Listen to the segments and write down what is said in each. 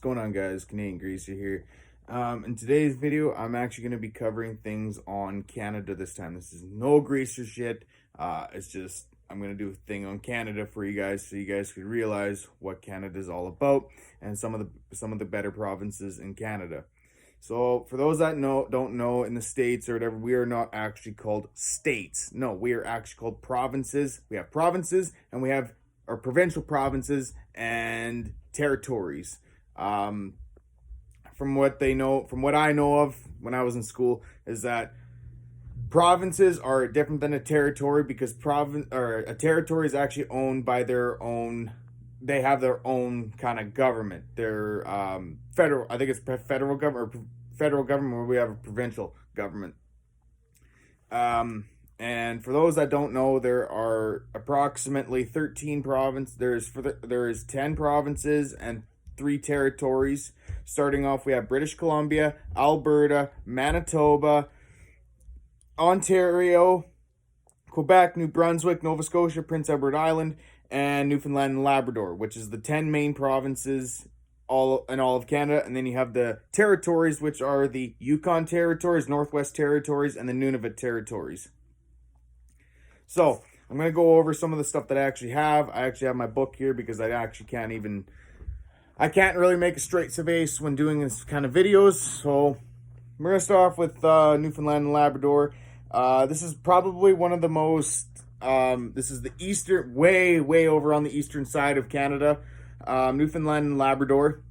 going on, guys? Canadian Greaser here. In today's video, I'm actually going to be covering things on Canada this time. This is no greaser shit. It's just, I'm going to do a thing on Canada for you guys so you guys could realize what Canada is all about and some of the better provinces in Canada. So for those that don't know, in the States or whatever, we are not actually called states. No, we are actually called provinces. We have provinces and we have our provincial provinces and territories. From what I know of when I was in school, is that provinces are different than a territory because a territory is actually owned by their own. They have their own kind of government. They're federal. I think it's federal government or federal government, where we have a provincial government. And for those that don't know, there are approximately 13 provinces. There is 10 provinces and 3 territories. Starting off, we have British Columbia, Alberta, Manitoba, Ontario, Quebec, New Brunswick, Nova Scotia, Prince Edward Island, and Newfoundland Labrador, which is the 10 main provinces all of Canada. And then you have the territories, which are the Yukon territories, Northwest territories, and the Nunavut territories. So I'm going to go over some of the stuff that I actually have. I actually have my book here because I can't really make a straight face when doing this kind of videos. So we're going to start off with Newfoundland and Labrador. This is probably one of the most, this is the eastern, way over on the eastern side of Canada. Newfoundland and Labrador.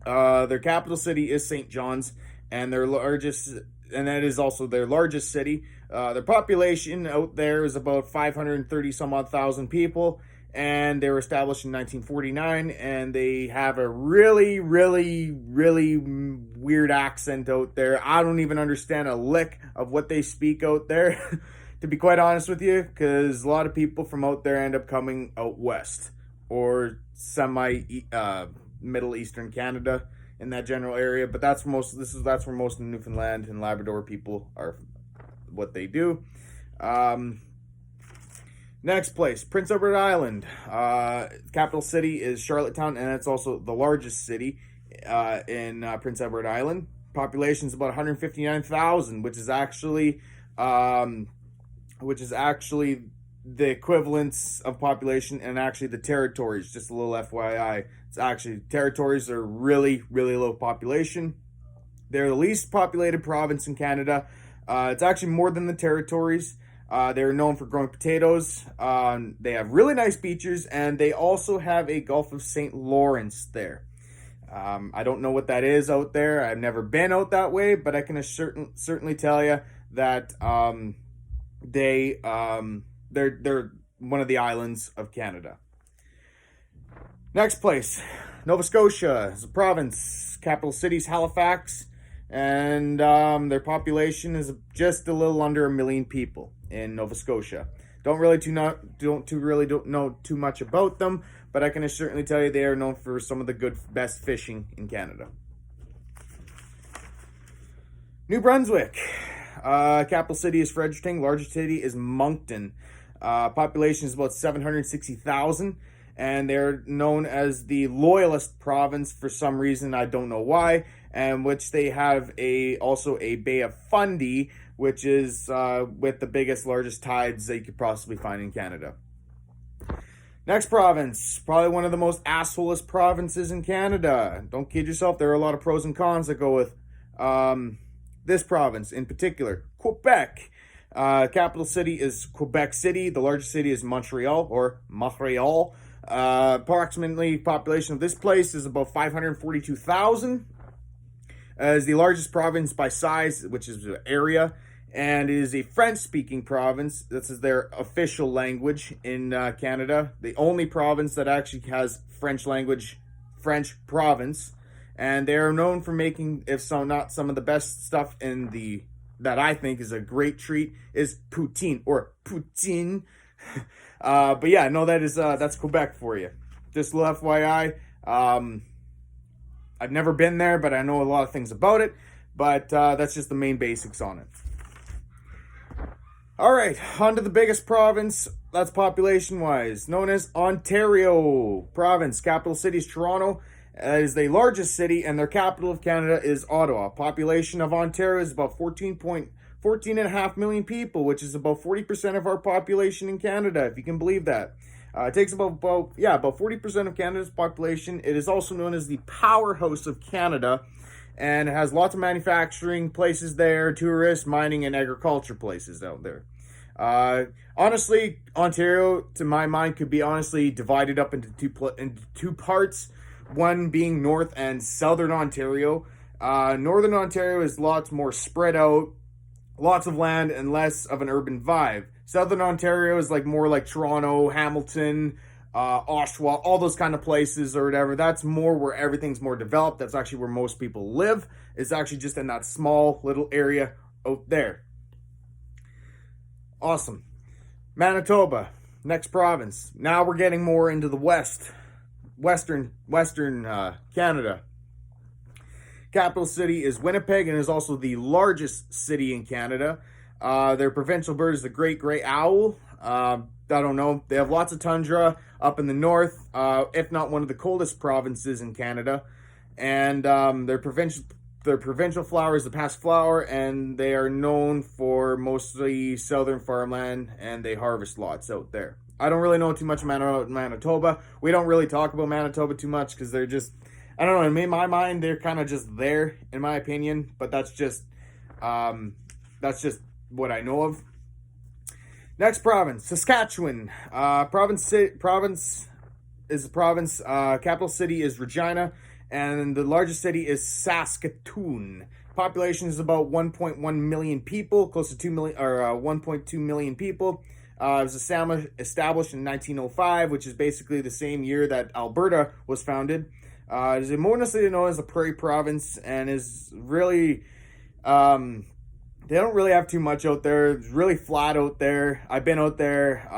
Their capital city is St. John's, and that is also their largest city. Their population out there is about 530 some odd thousand people, and they were established in 1949, and they have a really weird accent out there. I don't even understand a lick of what they speak out there, to be quite honest with you, because a lot of people from out there end up coming out west or Middle Eastern Canada, in that general area. But that's where most of the Newfoundland and Labrador people are, what they do. Next place, Prince Edward Island. Capital city is Charlottetown, and it's also the largest city in Prince Edward Island. Population is about 159,000, which is actually the equivalence of population and actually the territories. Just a little FYI. It's actually, territories are really low population. They're the least populated province in Canada. It's actually more than the territories. They're known for growing potatoes. They have really nice beaches, and they also have a Gulf of St. Lawrence there. I don't know what that is out there. I've never been out that way, but I can certainly tell you that they're one of the islands of Canada. Next place, Nova Scotia is a province. Capital city is Halifax, and their population is just a little under 1 million people in Nova Scotia. Don't know too much about them, but I can certainly tell you they are known for some of the best fishing in Canada. New Brunswick. Capital city is Fredericton. Largest city is Moncton. Population is about 760,000, and they're known as the Loyalist province for some reason. I don't know why. And which they have also a Bay of Fundy, which is with the largest tides that you could possibly find in Canada. Next province, probably one of the most assholest provinces in Canada. Don't kid yourself. There are a lot of pros and cons that go with this province in particular. Quebec. Capital city is Quebec City. The largest city is Montreal or Montreal. Approximately population of this place is about 542,000. Is the largest province by size, which is the area, and it is a French-speaking province. This is their official language in Canada. The only province that actually has French province. And they are known for making, if so not some of the best stuff that I think is a great treat, is poutine or poutine. But yeah, no, that's Quebec for you. Just a little FYI. I've never been there, but I know a lot of things about it. But that's just the main basics on it. All right, on to the biggest province, that's population-wise, known as Ontario province. Capital city is Toronto, is the largest city, and their capital of Canada is Ottawa. Population of Ontario is about 14.5 million people, which is about 40% of our population in Canada, if you can believe that. It takes about 40% of Canada's population. It is also known as the powerhouse of Canada, and it has lots of manufacturing places there, tourist, mining, and agriculture places out there. Honestly, Ontario, to my mind, could be honestly divided up into two parts. One being North and Southern Ontario. Northern Ontario is lots more spread out, lots of land, and less of an urban vibe. Southern Ontario is more like Toronto, Hamilton, Oshawa, all those kind of places or whatever. That's more where everything's more developed. That's actually where most people live. It's actually just in that small little area out there. Awesome. Manitoba, next province. Now we're getting more into the western Canada. Capital city is Winnipeg, and is also the largest city in Canada. Their provincial bird is the great gray owl. I don't know. They have lots of tundra up in the north, if not one of the coldest provinces in Canada. And their provincial flower is the passiflora, and they are known for mostly southern farmland, and they harvest lots out there. I don't really know too much about Manitoba. We don't really talk about Manitoba too much because they're just, I don't know, in my mind, they're kind of just there, in my opinion. But that's just what I know of. Next province, Saskatchewan. Capital city is Regina, and the largest city is Saskatoon. Population is about 1.1 million people, close to 2 million, or 1.2 million people. It was established in 1905, which is basically the same year that Alberta was founded. It is mostly known as a prairie province, and is really, they don't really have too much out there. It's really flat out there. I've been out there.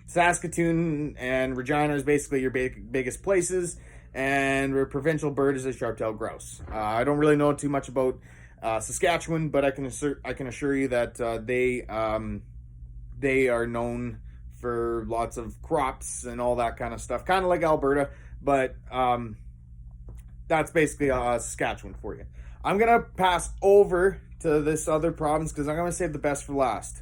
Saskatoon and Regina is basically your biggest places, and your provincial bird is a sharp-tailed grouse. I don't really know too much about Saskatchewan, but I can assure you that they are known for lots of crops and all that kind of stuff, kind of like Alberta, but that's basically Saskatchewan for you. I'm gonna pass over to this other province because I'm gonna save the best for last,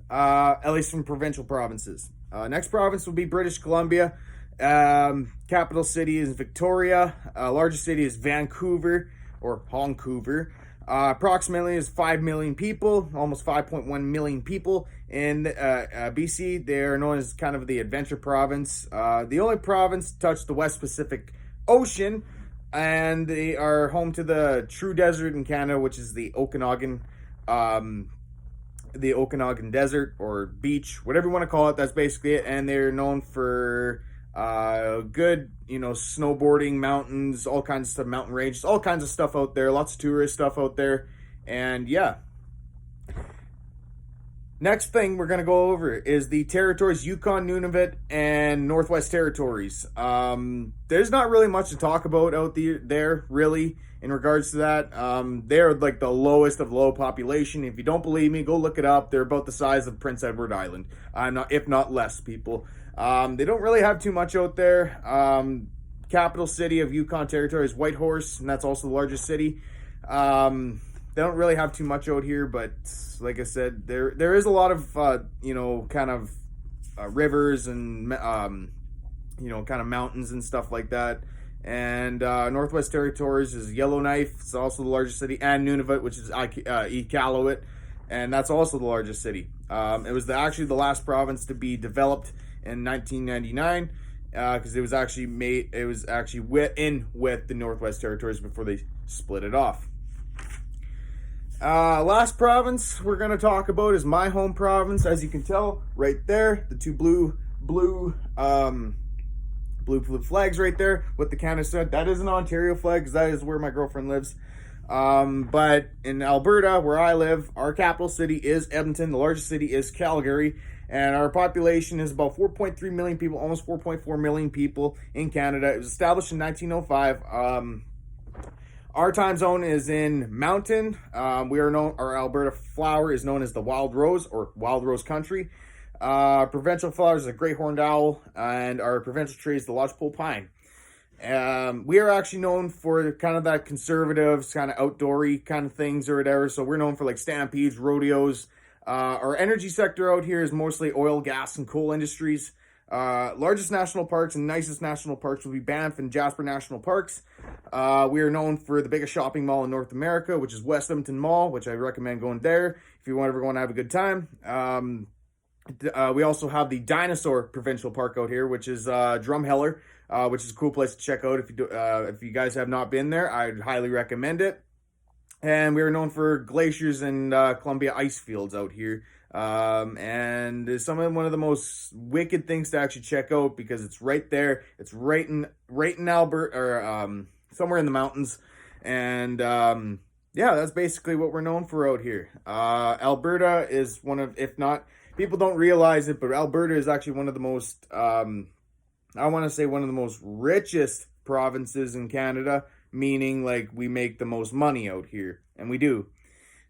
at least from provincial provinces. Next province will be British Columbia. Capital city is Victoria. Largest city is Vancouver, or Honcouver. Approximately is 5 million people, almost 5.1 million people in BC. They are known as kind of the adventure province. The only province to touch the West Pacific Ocean, and they are home to the true desert in Canada, which is the Okanagan Desert or beach, whatever you want to call it. That's basically it. And they're known for good, snowboarding, mountains, all kinds of stuff, mountain ranges, all kinds of stuff out there, lots of tourist stuff out there. And yeah. Next thing we're going to go over is the territories Yukon, Nunavut, and Northwest Territories. There's not really much to talk about out there, really, in regards to that. They're like the lowest of low population. If you don't believe me, go look it up. They're about the size of Prince Edward Island, if not less, people. They don't really have too much out there. Capital city of Yukon Territory is Whitehorse, and that's also the largest city. They don't really have too much out here, but like I said, there is a lot of rivers and kind of mountains and stuff like that. And Northwest Territories is Yellowknife. It's also the largest city, and Nunavut, which is Iqaluit, and that's also the largest city. It was actually the last province to be developed in 1999, because it was actually with the Northwest Territories before they split it off. Last province we're going to talk about is my home province. As you can tell right there, the two blue flags right there with the Canada stud. That is an Ontario flag because that is where my girlfriend lives. But in Alberta, where I live, our capital city is Edmonton. The largest city is Calgary. And our population is about 4.3 million people, almost 4.4 million people in Canada. It was established in 1905. Our time zone is in Mountain. Our Alberta flower is known as the Wild Rose, or Wild Rose Country. Provincial flower is the Great Horned Owl, and our provincial tree is the lodgepole pine. We are actually known for kind of that conservative, kind of outdoory kind of things or whatever. So we're known for like stampedes, rodeos. Our energy sector out here is mostly oil, gas, and coal industries. Largest national parks and nicest national parks will be Banff and Jasper National Parks. We are known for the biggest shopping mall in North America, which is West Edmonton Mall, which I recommend going there if you want ever going to have a good time. We also have the Dinosaur Provincial Park out here, which is Drumheller, which is a cool place to check out. If you guys have not been there, I'd highly recommend it. And we are known for glaciers and Columbia ice fields out here. And it's one of the most wicked things to actually check out because it's right there. It's right in Alberta, or somewhere in the mountains. And yeah, that's basically what we're known for out here. Alberta is one of, if not, people don't realize it, but Alberta is actually one of the most, I want to say one of the most richest provinces in Canada, meaning like we make the most money out here, and we do.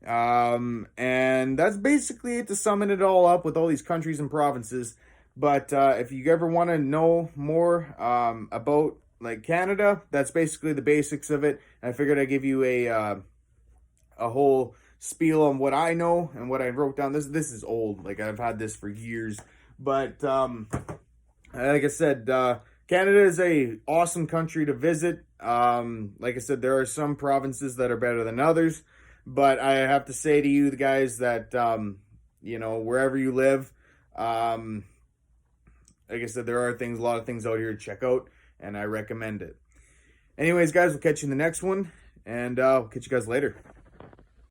And that's basically it to summon it all up with all these countries and provinces. But if you ever want to know more about like Canada, that's basically the basics of it. And I figured I'd give you a whole spiel on what I know and what I wrote down. This is old, like I've had this for years. But like I said, Canada is a awesome country to visit. Like I said, there are some provinces that are better than others, but I have to say to you, the guys, that you know, wherever you live, like I said, there are a lot of things out here to check out, and I recommend it. Anyways, guys, we'll catch you in the next one, and I'll catch you guys later.